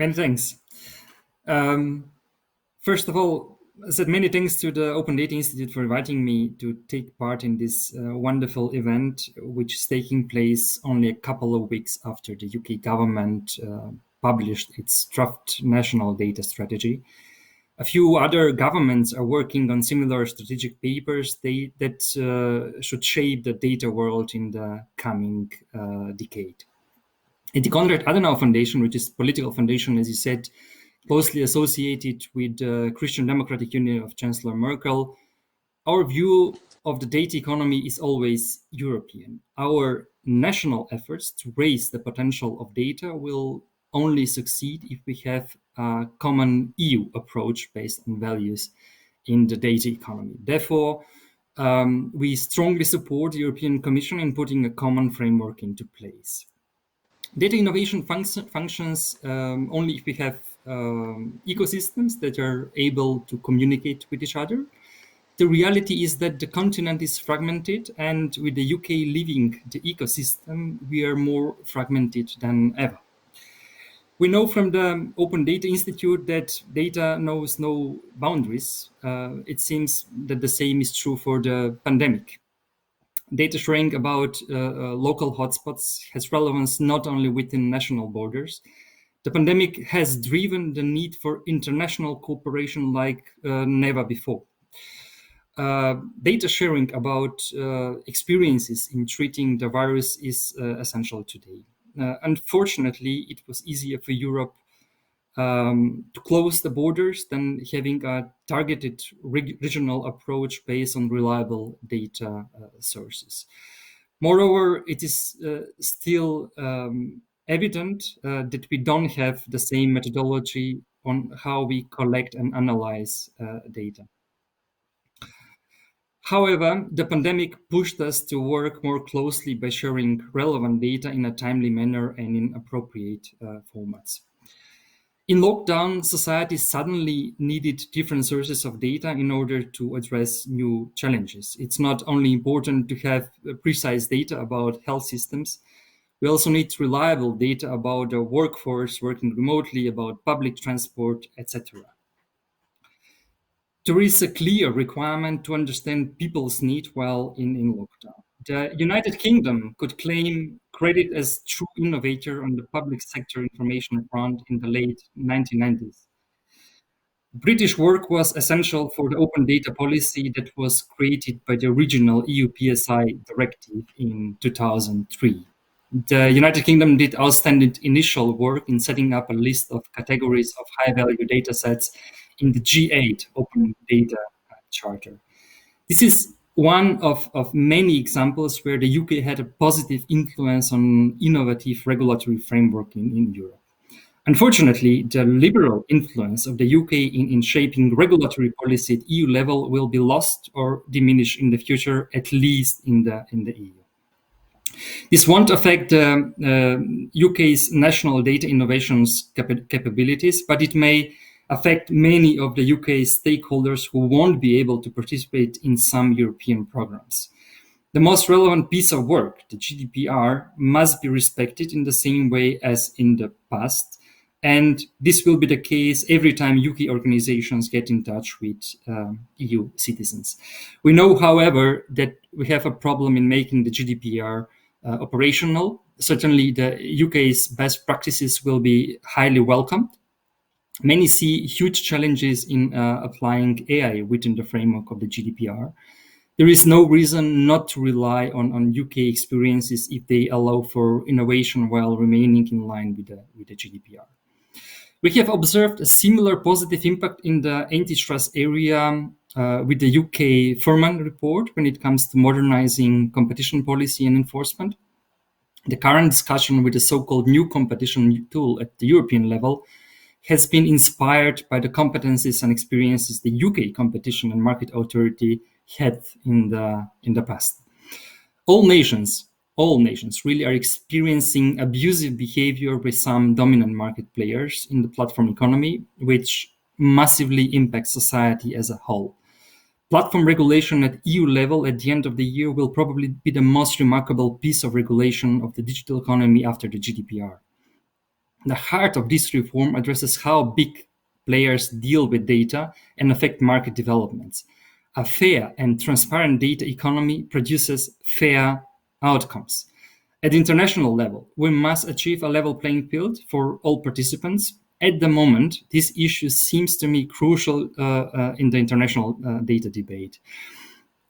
Many thanks. First of all, I said many thanks to the Open Data Institute for inviting me to take part in this wonderful event, which is taking place only a couple of weeks after the UK government published its draft national data strategy. A few other governments are working on similar strategic papers that should shape the data world in the coming decade. And the Konrad-Adenauer Foundation, which is a political foundation, as you said, closely associated with the Christian Democratic Union of Chancellor Merkel, our view of the data economy is always European. Our national efforts to raise the potential of data will only succeed if we have a common EU approach based on values in the data economy. Therefore, we strongly support the European Commission in putting a common framework into place. Data innovation functions only if we have ecosystems that are able to communicate with each other. The reality is that the continent is fragmented, and with the UK leaving the ecosystem, we are more fragmented than ever. We know from the Open Data Institute that data knows no boundaries. It seems that the same is true for the pandemic. Data sharing about local hotspots has relevance not only within national borders. The pandemic has driven the need for international cooperation like never before. Data sharing about experiences in treating the virus is essential today. Unfortunately, it was easier for Europe to close the borders than having a targeted regional approach based on reliable data sources. Moreover, it is still evident that we don't have the same methodology on how we collect and analyze data. However, the pandemic pushed us to work more closely by sharing relevant data in a timely manner and in appropriate formats. In lockdown, society suddenly needed different sources of data in order to address new challenges. It's not only important to have precise data about health systems, we also need reliable data about the workforce working remotely, about public transport, etc. There is a clear requirement to understand people's need while in lockdown. The United Kingdom could claim credit as true innovator on the public sector information front in the late 1990s. British work was essential for the open data policy that was created by the original EU PSI directive in 2003. The United Kingdom did outstanding initial work in setting up a list of categories of high-value data sets in the G8 Open Data Charter. This is one of many examples where the UK had a positive influence on innovative regulatory framework in Europe. Unfortunately, the liberal influence of the UK in shaping regulatory policy at EU level will be lost or diminished in the future, at least in the EU. This won't affect UK's national data innovations capabilities, but it may affect many of the UK stakeholders who won't be able to participate in some European programs. The most relevant piece of work, the GDPR, must be respected in the same way as in the past. And this will be the case every time UK organizations get in touch with EU citizens. We know, however, that we have a problem in making the GDPR operational. Certainly, the UK's best practices will be highly welcomed. Many see huge challenges in applying AI within the framework of the GDPR. There is no reason not to rely on UK experiences if they allow for innovation while remaining in line with the GDPR. We have observed a similar positive impact in the antitrust area with the UK Furman report when it comes to modernizing competition policy and enforcement. The current discussion with the so-called new competition tool at the European level has been inspired by the competencies and experiences the UK Competition and Market Authority had in the past. All nations really are experiencing abusive behavior by some dominant market players in the platform economy, which massively impacts society as a whole. Platform regulation at EU level at the end of the year will probably be the most remarkable piece of regulation of the digital economy after the GDPR. The heart of this reform addresses how big players deal with data and affect market developments. A fair and transparent data economy produces fair outcomes. At the international level, we must achieve a level playing field for all participants. At the moment, this issue seems to me crucial in the international data debate.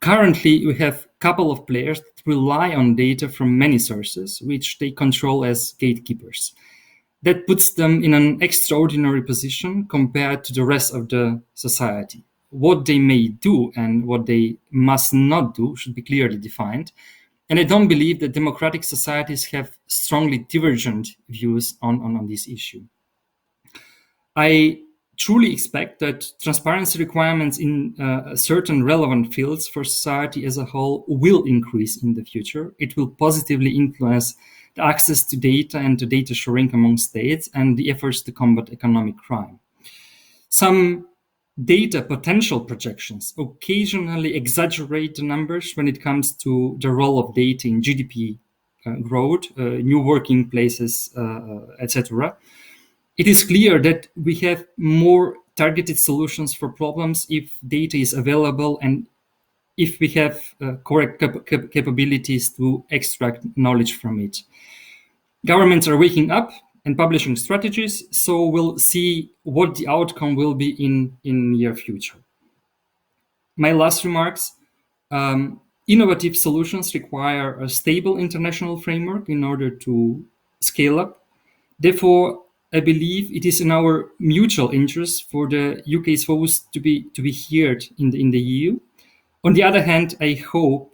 Currently, we have a couple of players that rely on data from many sources, which they control as gatekeepers. That puts them in an extraordinary position compared to the rest of the society. What they may do and what they must not do should be clearly defined. And I don't believe that democratic societies have strongly divergent views on this issue. I truly expect that transparency requirements in certain relevant fields for society as a whole will increase in the future. It will positively influence the access to data and to data sharing among states and the efforts to combat economic crime. Some data potential projections occasionally exaggerate the numbers when it comes to the role of data in GDP growth, new working places, etc. It is clear that we have more targeted solutions for problems if data is available and if we have correct capabilities to extract knowledge from it. Governments are waking up and publishing strategies, so we'll see what the outcome will be in near future. My last remarks. Innovative solutions require a stable international framework in order to scale up. Therefore, I believe it is in our mutual interest for the UK's voice to be heard in the EU. On the other hand, I hope,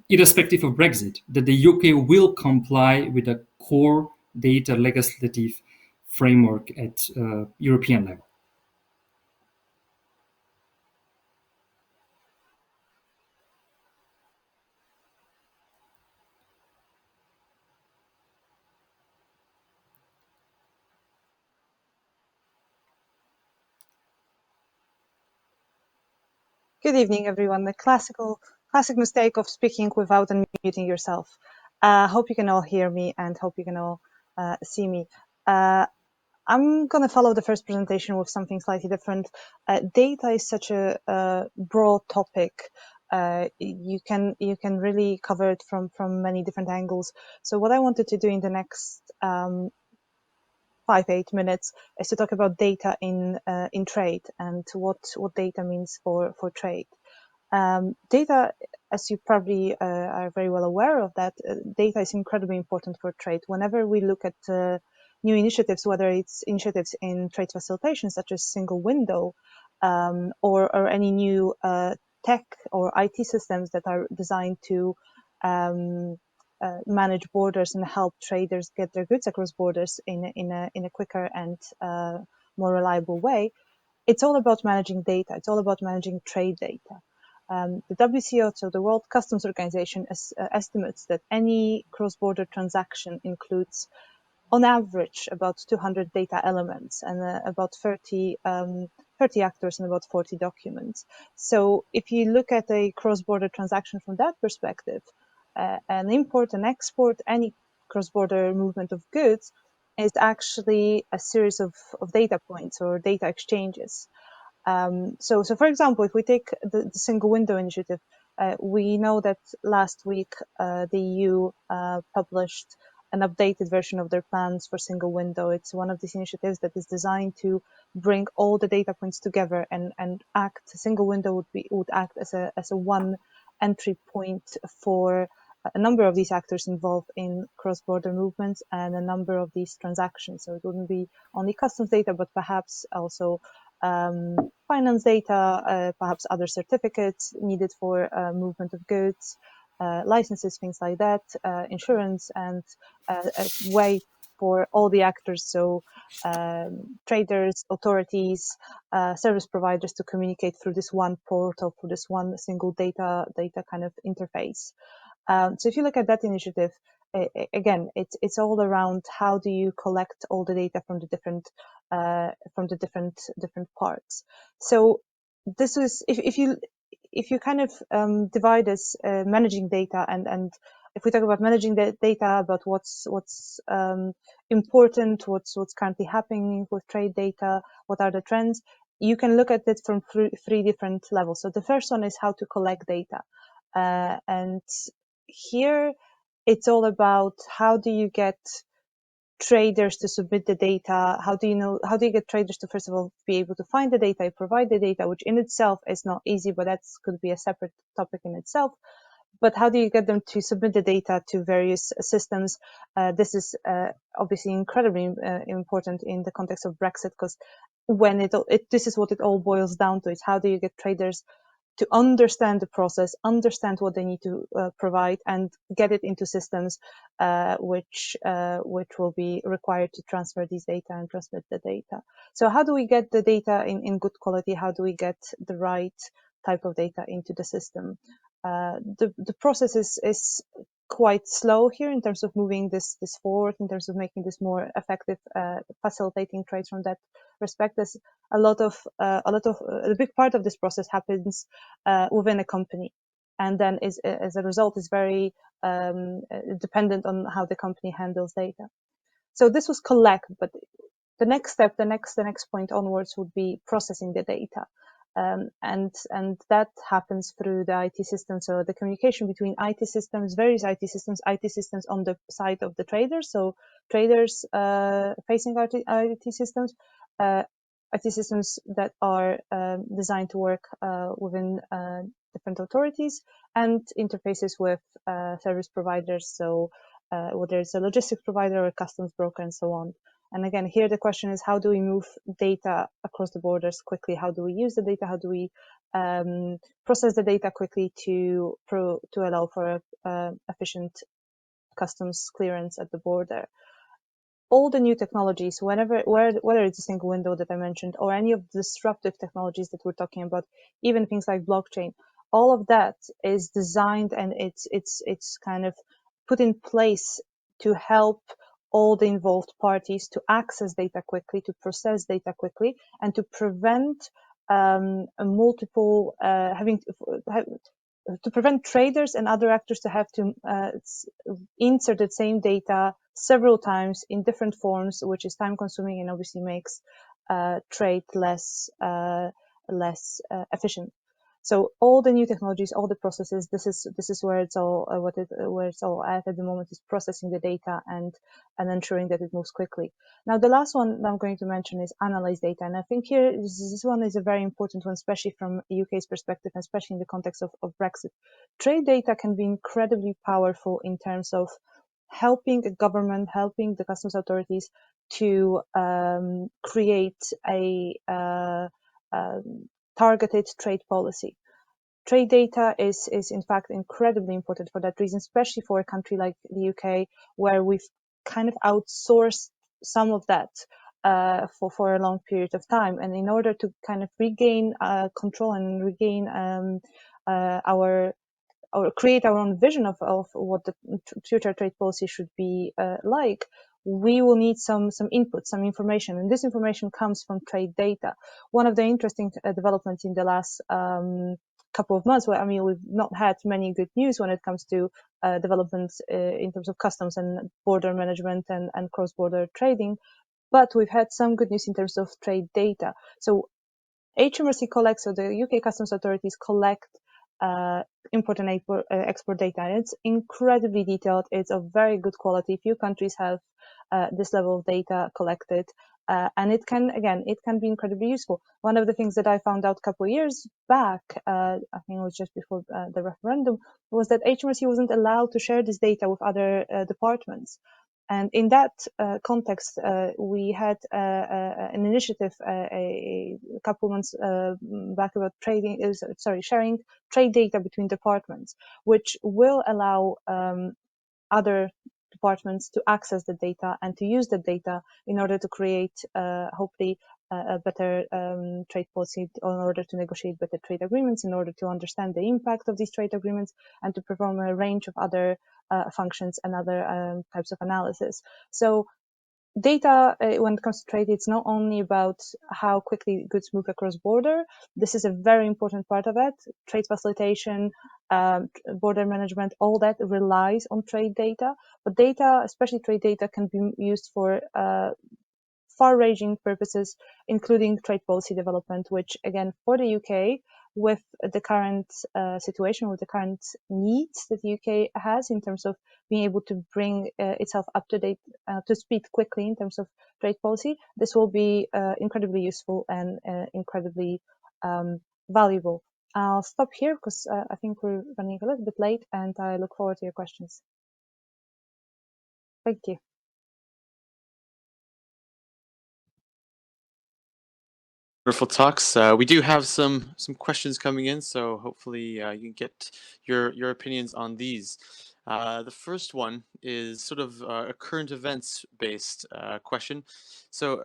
irrespective of Brexit, that the UK will comply with a core data legislative framework at European level. Good evening, everyone. The classic mistake of speaking without unmuting yourself. Hope you can all hear me and hope you can all see me. I'm going to follow the first presentation with something slightly different. Data is such a broad topic. You can really cover it from many different angles. So what I wanted to do in the next 5-8 minutes is to talk about data in trade and what data means for trade. Data, as you probably are very well aware of that, data is incredibly important for trade. Whenever we look at new initiatives, whether it's initiatives in trade facilitation, such as single window, or any new tech or IT systems that are designed to manage borders and help traders get their goods across borders in a quicker and more reliable way, it's all about managing data. It's all about managing trade data. The WCO, so the World Customs Organization, estimates that any cross-border transaction includes, on average, about 200 data elements and about 30 actors and about 40 documents. So if you look at a cross-border transaction from that perspective, an import and export, any cross-border movement of goods is actually a series of data points or data exchanges. So for example, if we take the single window initiative, we know that last week the EU published an updated version of their plans for single window. It's one of these initiatives that is designed to bring all the data points together and act. Single window would act as a one entry point for a number of these actors involved in cross-border movements and a number of these transactions. So it wouldn't be only customs data, but perhaps also finance data, perhaps other certificates needed for movement of goods, licenses, things like that, insurance, and a way for all the actors, so traders, authorities, service providers, to communicate through this one portal, through this one single data kind of interface. So if you look at that initiative, again, it's all around how do you collect all the data from the different parts. So this is if you kind of divide this managing data and if we talk about managing the data, about what's important, what's currently happening with trade data, what are the trends. You can look at it from three different levels. So the first one is how to collect data. And here it's all about how do you get traders to submit the data? How do you get traders to, first of all, be able to find the data, provide the data, which in itself is not easy, but that could be a separate topic in itself. But how do you get them to submit the data to various systems? This is obviously incredibly important in the context of Brexit, because when this is what it all boils down to, is how do you get traders to understand the process, understand what they need to provide, and get it into systems which will be required to transfer these data and transmit the data. So how do we get the data in good quality? How do we get the right type of data into the system? The process is quite slow here in terms of moving this forward, in terms of making this more effective, facilitating trades from that respect. There's a big part of this process happens within a company, and then as a result is very dependent on how the company handles data. So this was collect, but the next step, the next point onwards would be processing the data. And that happens through the IT system. So the communication between IT systems, various IT systems on the side of the traders. So traders facing IT systems, IT systems that are designed to work within different authorities, and interfaces with service providers. So whether it's a logistics provider or a customs broker and so on. And again, here the question is, how do we move data across the borders quickly? How do we use the data? How do we process the data quickly to allow for efficient customs clearance at the border? All the new technologies, whether it's a single window that I mentioned, or any of the disruptive technologies that we're talking about, even things like blockchain, all of that is designed and it's kind of put in place to help all the involved parties to access data quickly, to process data quickly, and to prevent to prevent traders and other actors to have to insert the same data several times in different forms, which is time consuming and obviously makes trade less efficient. So all the new technologies, all the processes, this is where it's all where it's all at the moment, is processing the data and ensuring that it moves quickly. Now, the last one that I'm going to mention is analyze data, and I think here this one is a very important one, especially from UK's perspective, and especially in the context of Brexit. Trade data can be incredibly powerful in terms of helping a government, helping the customs authorities to create a targeted trade policy. Trade data is in fact incredibly important for that reason, especially for a country like the UK, where we've kind of outsourced some of that for a long period of time. And in order to kind of regain control and regain or create our own vision of what the future trade policy should be like, we will need some input, some information, and this information comes from trade data. One of the interesting developments in the last couple of months, we've not had many good news when it comes to developments in terms of customs and border management and cross-border trading, but we've had some good news in terms of trade data. So HMRC collects, so the UK customs authorities collect import and export data, and it's incredibly detailed. It's of very good quality. Few countries have this level of data collected, and it can be incredibly useful. One of the things that I found out a couple of years back, I think it was just before the referendum, was that HMRC wasn't allowed to share this data with other departments. And in that context, we had an initiative a couple months back about sharing trade data between departments, which will allow other departments to access the data and to use the data in order to create, hopefully, a better trade policy, in order to negotiate better trade agreements, in order to understand the impact of these trade agreements, and to perform a range of other functions and other types of analysis. So data, when it comes to trade, it's not only about how quickly goods move across border. This is a very important part of it. Trade facilitation, border management, all that relies on trade data. But data, especially trade data, can be used for far-ranging purposes, including trade policy development, which again, for the UK, with the current situation, with the current needs that the UK has in terms of being able to bring itself up to date, to speed quickly in terms of trade policy, this will be incredibly useful and incredibly valuable. I'll stop here because I think we're running a little bit late, and I look forward to your questions. Thank you. Wonderful talks. We do have some questions coming in, so hopefully you can get your opinions on these. The first one is sort of a current events based question. So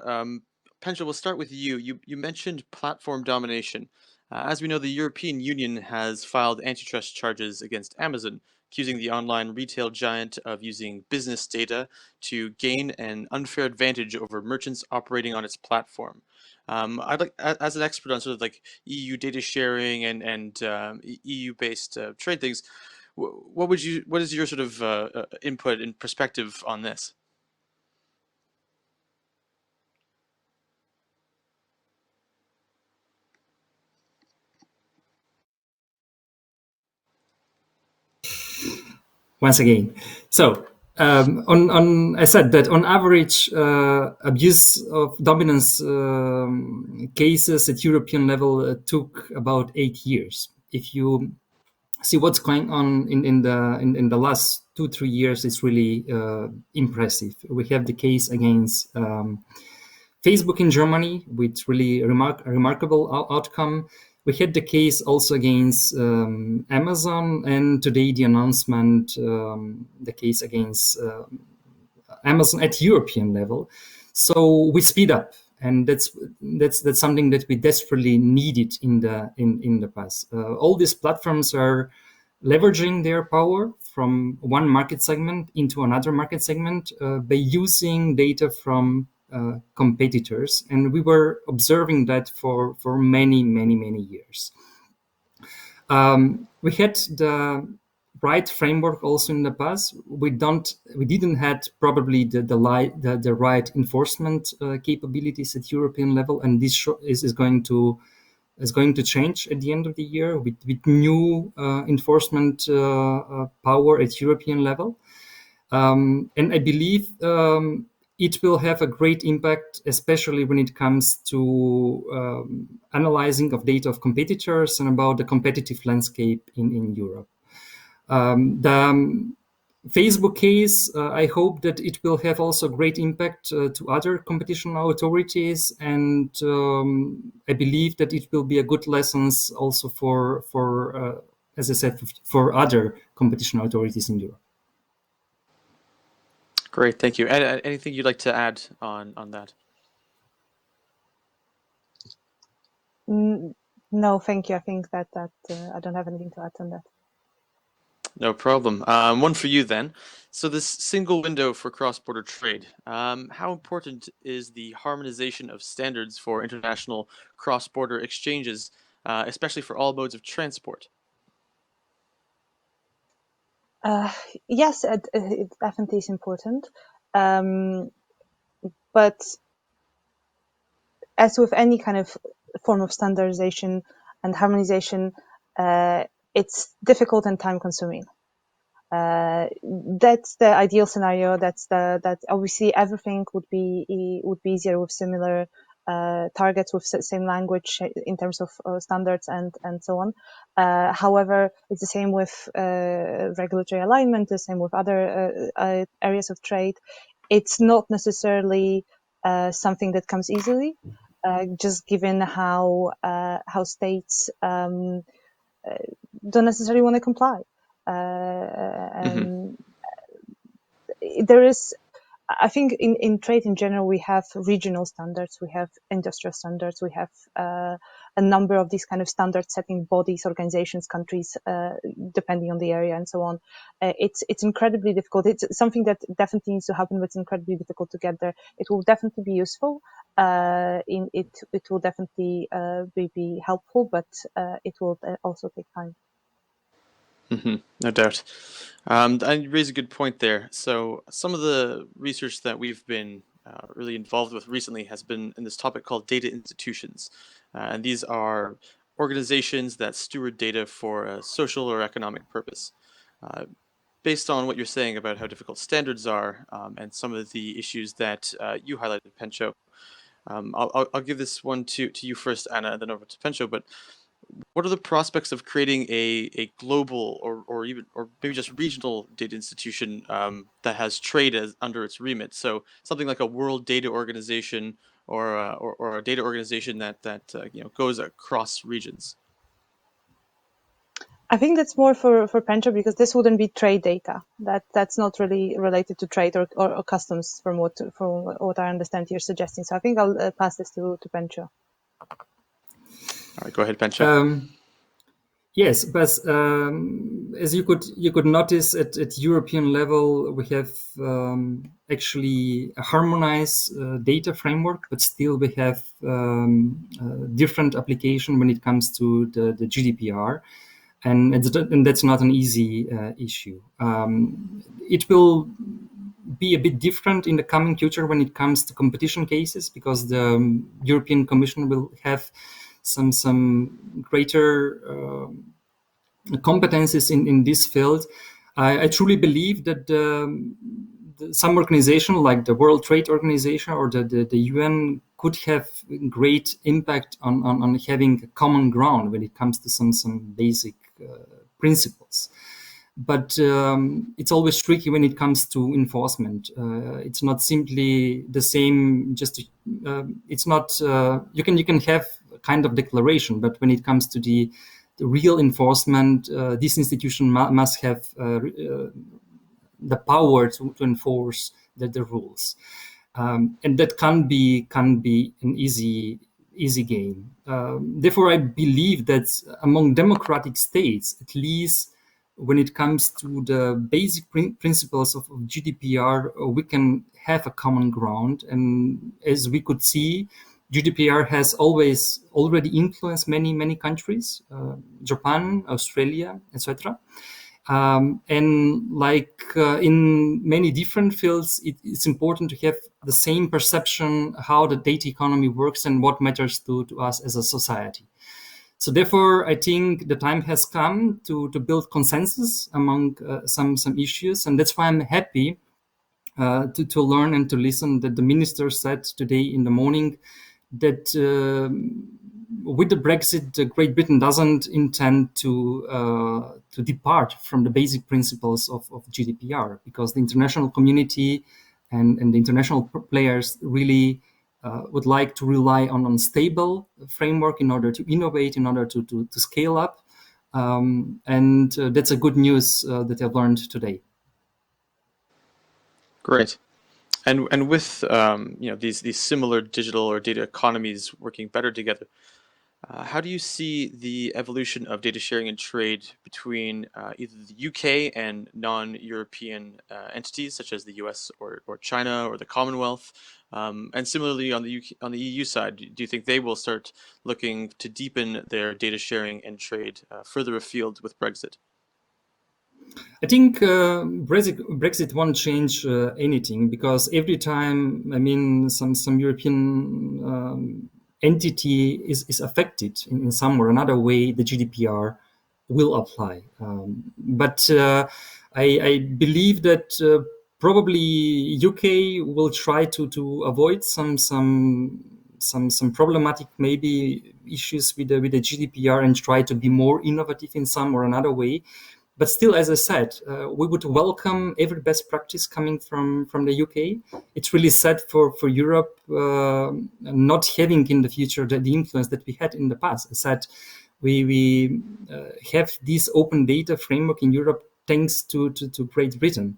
Pencho, we'll start with you. You mentioned platform domination. As we know, the European Union has filed antitrust charges against Amazon, accusing the online retail giant of using business data to gain an unfair advantage over merchants operating on its platform. I'd like, as an expert on sort of like EU data sharing and EU-based trade things, what is your sort of input and perspective on this? Once again, so I said that on average, abuse of dominance cases at European level took about 8 years. If you see what's going on in the last 2-3 years, it's really impressive. We have the case against Facebook in Germany with really remarkable outcome. We had the case also against Amazon, and today the announcement, the case against Amazon at European level. So we speed up, and that's something that we desperately needed in the past. All these platforms are leveraging their power from one market segment into another market segment by using data from competitors, and we were observing that for many years. We had the right framework also in the past. We didn't had probably the right enforcement capabilities at European level, and this is going to change at the end of the year with new enforcement power at European level. And I believe it will have a great impact, especially when it comes to analyzing of data of competitors and about the competitive landscape in Europe. The Facebook case, I hope that it will have also great impact to other competition authorities, and I believe that it will be a good lessons also for as I said, for other competition authorities in Europe. Great, thank you. Anything you'd like to add on that? No, thank you. I think that I don't have anything to add on that. No problem. One for you then. So this single window for cross-border trade, how important is the harmonization of standards for international cross-border exchanges, especially for all modes of transport? Yes, it definitely is important. But as with any kind of form of standardization and harmonization, it's difficult and time consuming. That's the ideal scenario. That obviously everything would be easier with similar targets, with same language in terms of standards and so on. However, it's the same with regulatory alignment, the same with other areas of trade. It's not necessarily something that comes easily, just given how states don't necessarily want to comply. And there is, I think in trade in general, we have regional standards, we have industrial standards, we have a number of these kind of standard setting bodies, organizations, countries, depending on the area and so on. It's incredibly difficult. It's something that definitely needs to happen, but it's incredibly difficult to get there. It will definitely be useful. It will definitely be helpful, but it will also take time. No doubt. And you raise a good point there. So some of the research that we've been really involved with recently has been in this topic called data institutions. And these are organizations that steward data for a social or economic purpose. Uh, Based on what you're saying about how difficult standards are, and some of the issues that you highlighted, Pencho, I'll give this one to you first, Anna, and then over to Pencho. But what are the prospects of creating a global or even or maybe just regional data institution that has trade as under its remit? So something like a World Data Organization or a data organization that goes across regions. I think that's more for Pencho, because this wouldn't be trade data. That's not really related to trade or customs from what I understand you're suggesting. So I think I'll pass this to Pencho. All right, go ahead, Pencho. Yes, but as you could notice at European level, we have actually a harmonized data framework, but still we have different application when it comes to the GDPR, and that's not an easy issue. It will be a bit different in the coming future when it comes to competition cases, because the European Commission will have some greater competencies in this field. I truly believe that some organization like the World Trade Organization or the UN could have great impact on having a common ground when it comes to some basic principles. But it's always tricky when it comes to enforcement. It's not simply the same. It's not. You can have a kind of declaration, but when it comes to the real enforcement, this institution must have the power to enforce the rules, and that can be an easy game. Therefore, I believe that among democratic states, at least when it comes to the basic principles of GDPR, we can have a common ground. And as we could see, GDPR has already influenced many countries, Japan, Australia, etc. And like in many different fields, it's important to have the same perception how the data economy works and what matters to us as a society. So therefore, I think the time has come to build consensus among some issues, and that's why I'm happy to learn and to listen that the minister said today in the morning that with the Brexit, Great Britain doesn't intend to depart from the basic principles of GDPR, because the international community and the international players really would like to rely on stable framework in order to innovate, in order to scale up. And that's a good news that I've learned today. Great. And with these similar digital or data economies working better together, how do you see the evolution of data sharing and trade between either the UK and non-European entities such as the US or China or the Commonwealth? And similarly on the EU side, do you think they will start looking to deepen their data sharing and trade further afield with Brexit? I think Brexit won't change anything, because every time, I mean, some European entity is affected in some or another way, the GDPR will apply. But I believe that probably UK will try to avoid some problematic maybe issues with the GDPR and try to be more innovative in some or another way. But still, as I said, we would welcome every best practice coming from the UK. It's really sad for Europe not having in the future the influence that we had in the past. As I said, we have this open data framework in Europe thanks to Great Britain.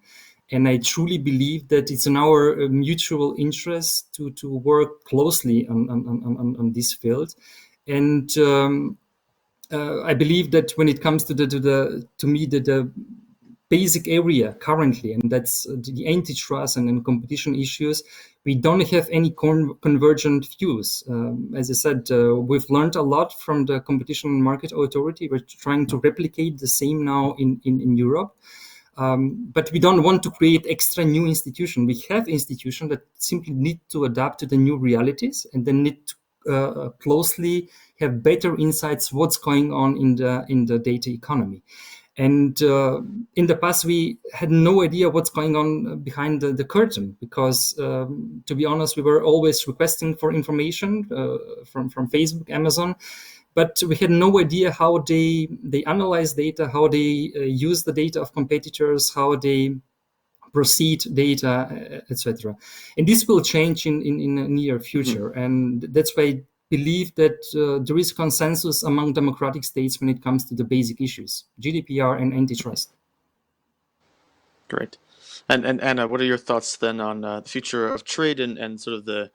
And I truly believe that it's in our mutual interest to work closely on this field. And I believe that when it comes to the basic area currently, and that's the antitrust and competition issues, we don't have any convergent views. As I said, we've learned a lot from the Competition and Market Authority. We're trying to replicate the same now in Europe. But we don't want to create extra new institutions. We have institutions that simply need to adapt to the new realities, and they need to closely have better insights what's going on in the data economy. And in the past, we had no idea what's going on behind the curtain, because, to be honest, we were always requesting for information from Facebook, Amazon, but we had no idea how they analyze data, how they use the data of competitors, how they proceed data, etc. And this will change in the near future. And that's why I believe that there is consensus among democratic states when it comes to the basic issues, GDPR and antitrust. Great. And Anna, what are your thoughts then on the future of trade and sort of the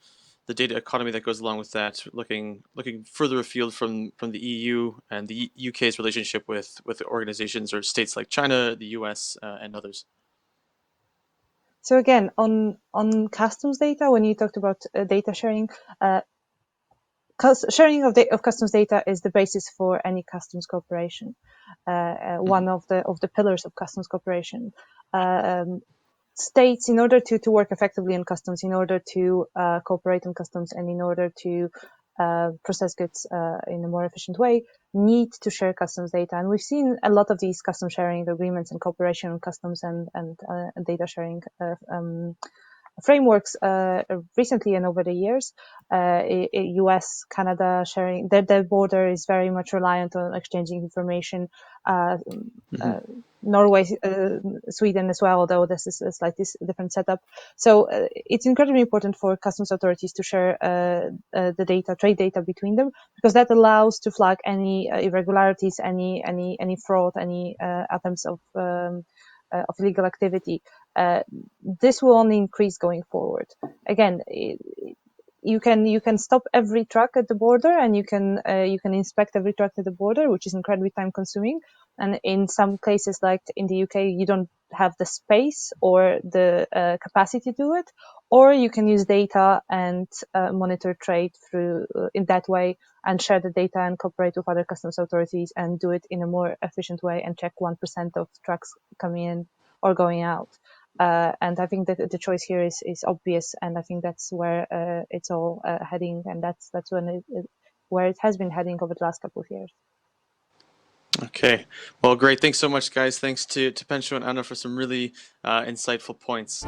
data economy that goes along with that, looking further afield from the EU and the UK's relationship with organizations or states like China, the US, and others? So again, on customs data, when you talked about data sharing, sharing of customs data is the basis for any customs cooperation. One of the pillars of customs cooperation. States, in order to work effectively in customs, in order to cooperate in customs, and in order to process goods in a more efficient way, need to share customs data. And we've seen a lot of these custom sharing agreements and cooperation on customs and data sharing frameworks recently and over the years. US, Canada sharing, their border is very much reliant on exchanging information. Norway, Sweden as well, although this is a slightly different setup. So it's incredibly important for customs authorities to share the data, trade data between them, because that allows to flag any irregularities, any fraud, any attempts of illegal activity. This will only increase going forward. Again, you can stop every truck at the border, and you can inspect every truck at the border, which is incredibly time consuming. And in some cases, like in the UK, you don't have the space or the capacity to do it. Or you can use data and monitor trade through in that way, and share the data and cooperate with other customs authorities and do it in a more efficient way, and check 1% of trucks coming in or going out. And I think that the choice here is obvious, and I think that's where it's all heading, and that's where it has been heading over the last couple of years. Okay, well, great. Thanks so much, guys. Thanks to Pencho and Anna for some really insightful points.